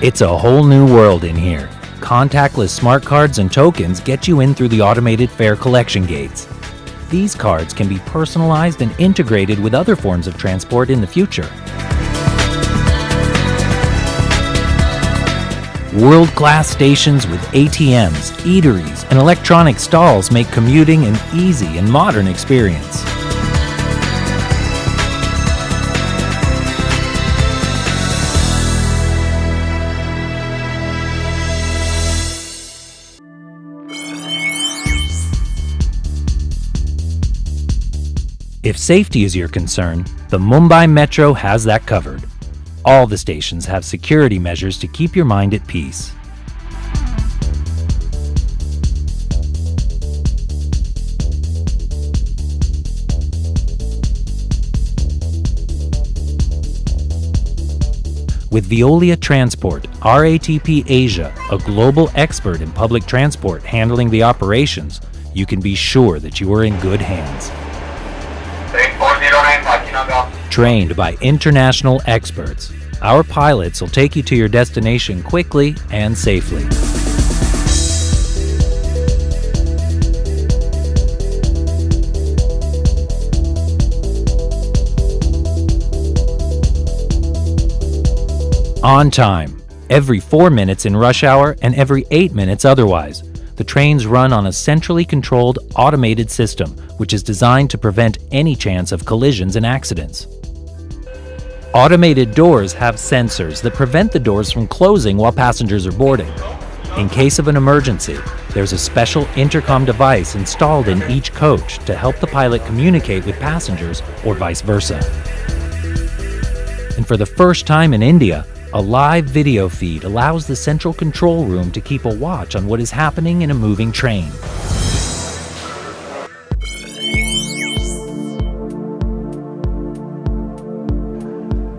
It's a whole new world in here. Contactless smart cards and tokens get you in through the automated fare collection gates. These cards can be personalized and integrated with other forms of transport in the future. World-class stations with ATMs, eateries, and electronic stalls make commuting an easy and modern experience. If safety is your concern, the Mumbai Metro has that covered. All the stations have security measures to keep your mind at peace. With Veolia Transport, RATP Asia, a global expert in public transport handling the operations, you can be sure that you are in good hands. Trained by international experts, our pilots will take you to your destination quickly and safely. On time, every 4 minutes in rush hour and every 8 minutes otherwise. The trains run on a centrally controlled, automated system, which is designed to prevent any chance of collisions and accidents. Automated doors have sensors that prevent the doors from closing while passengers are boarding. In case of an emergency, there's a special intercom device installed in each coach to help the pilot communicate with passengers or vice versa. And for the first time in India, a live video feed allows the central control room to keep a watch on what is happening in a moving train.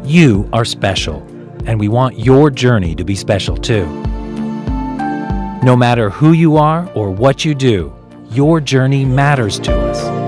You are special, and we want your journey to be special too. No matter who you are or what you do, your journey matters to us.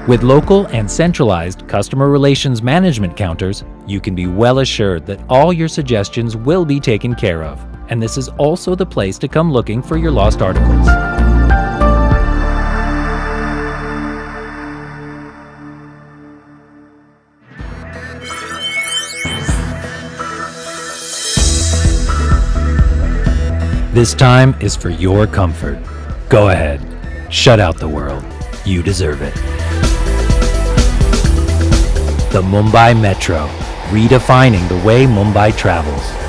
With local and centralized customer relations management counters, you can be well assured that all your suggestions will be taken care of, and this is also the place to come looking for your lost articles. This time is for your comfort. Go ahead, shut out the world. You deserve it. The Mumbai Metro, redefining the way Mumbai travels.